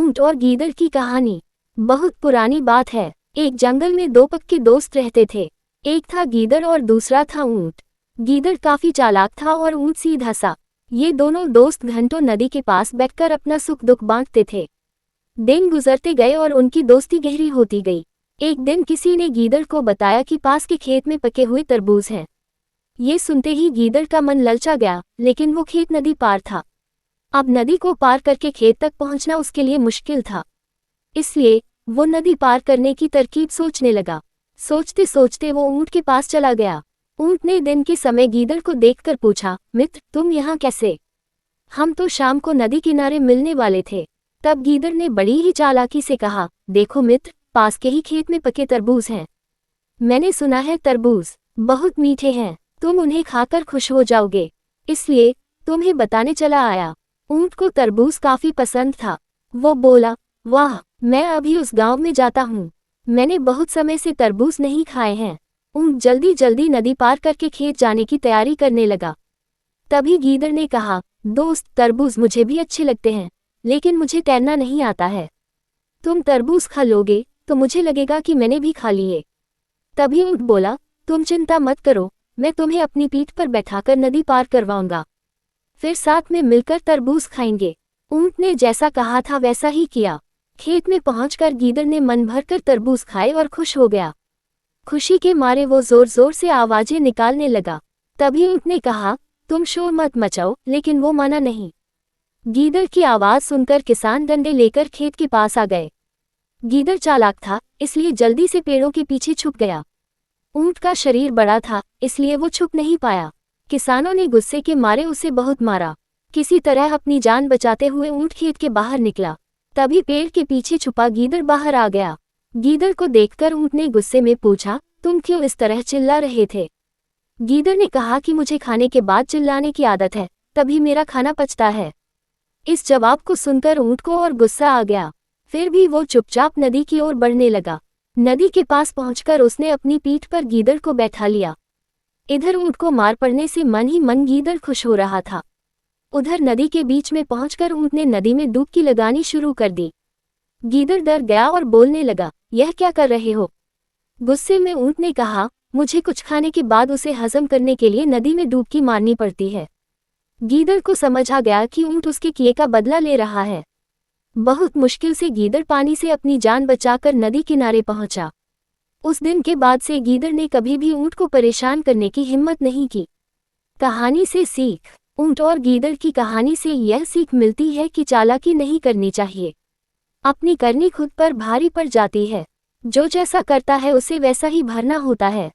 ऊंट और गीदड़ की कहानी। बहुत पुरानी बात है। एक जंगल में दो पक्के दोस्त रहते थे। एक था गीदड़ और दूसरा था ऊंट। गीदड़ काफी चालाक था और ऊंट सीधा सा। ये दोनों दोस्त घंटों नदी के पास बैठकर अपना सुख दुख बांटते थे। दिन गुजरते गए और उनकी दोस्ती गहरी होती गई। एक दिन किसी ने गीदड़ को बताया कि पास के खेत में पके हुए तरबूज हैं। ये सुनते ही गीदड़ का मन ललचा गया, लेकिन वो खेत नदी पार था। अब नदी को पार करके खेत तक पहुंचना उसके लिए मुश्किल था। इसलिए वो नदी पार करने की तरकीब सोचने लगा। सोचते सोचते वो ऊंट के पास चला गया। ऊंट ने दिन के समय गीदड़ को देखकर पूछा, मित्र तुम यहाँ कैसे? हम तो शाम को नदी किनारे मिलने वाले थे। तब गीदड़ ने बड़ी ही चालाकी से कहा, देखो मित्र, पास के ही खेत में पके तरबूज हैं। मैंने सुना है तरबूज बहुत मीठे हैं, तुम उन्हें खाकर खुश हो जाओगे, इसलिए तुम्हें बताने चला आया। ऊंट को तरबूज काफी पसंद था। वो बोला, वाह, मैं अभी उस गांव में जाता हूँ। मैंने बहुत समय से तरबूज नहीं खाए हैं। ऊंट जल्दी जल्दी नदी पार करके खेत जाने की तैयारी करने लगा। तभी गीदड़ ने कहा, दोस्त तरबूज मुझे भी अच्छे लगते हैं, लेकिन मुझे तैरना नहीं आता है। तुम तरबूज खा लोगे तो मुझे लगेगा कि मैंने भी खा लिए। तभी ऊंट बोला, तुम चिंता मत करो, मैं तुम्हें अपनी पीठ पर बैठाकर नदी पार करवाऊंगा, फिर साथ में मिलकर तरबूज खाएंगे। ऊंट ने जैसा कहा था वैसा ही किया। खेत में पहुंचकर गीदड़ ने मन भरकर तरबूज खाए और खुश हो गया। खुशी के मारे वो जोर जोर से आवाजें निकालने लगा। तभी ऊंट ने कहा, तुम शोर मत मचाओ, लेकिन वो माना नहीं। गीदड़ की आवाज सुनकर किसान डंडे लेकर खेत के पास आ गए। गीदड़ चालाक था, इसलिए जल्दी से पेड़ों के पीछे छुप गया। ऊंट का शरीर बड़ा था, इसलिए वो छुप नहीं पाया। किसानों ने गुस्से के मारे उसे बहुत मारा। किसी तरह अपनी जान बचाते हुए ऊंट खेत के बाहर निकला। तभी पेड़ के पीछे छुपा गीदड़ बाहर आ गया। गीदड़ को देखकर ऊंट ने गुस्से में पूछा, तुम क्यों इस तरह चिल्ला रहे थे? गीदड़ ने कहा कि मुझे खाने के बाद चिल्लाने की आदत है, तभी मेरा खाना पचता है। इस जवाब को सुनकर ऊंट को और गुस्सा आ गया। फिर भी वो चुपचाप नदी की ओर बढ़ने लगा। नदी के पास पहुंचकर उसने अपनी पीठ पर गीदड़ को बैठा लिया। इधर ऊंट को मार पड़ने से मन ही मन गीदड़ खुश हो रहा था। उधर नदी के बीच में पहुंचकर ऊंट ने नदी में डुबकी लगानी शुरू कर दी। गीदड़ डर गया और बोलने लगा, यह क्या कर रहे हो? गुस्से में ऊंट ने कहा, मुझे कुछ खाने के बाद उसे हजम करने के लिए नदी में डुबकी मारनी पड़ती है। गीदड़ को समझ आ गया कि ऊंट उसके किए का बदला ले रहा है। बहुत मुश्किल से गीदड़ पानी से अपनी जान बचाकर नदी किनारे पहुंचा। उस दिन के बाद से गीदड़ ने कभी भी ऊंट को परेशान करने की हिम्मत नहीं की। कहानी से सीख। ऊंट और गीदड़ की कहानी से यह सीख मिलती है कि चालाकी नहीं करनी चाहिए। अपनी करनी खुद पर भारी पड़ जाती है। जो जैसा करता है उसे वैसा ही भरना होता है।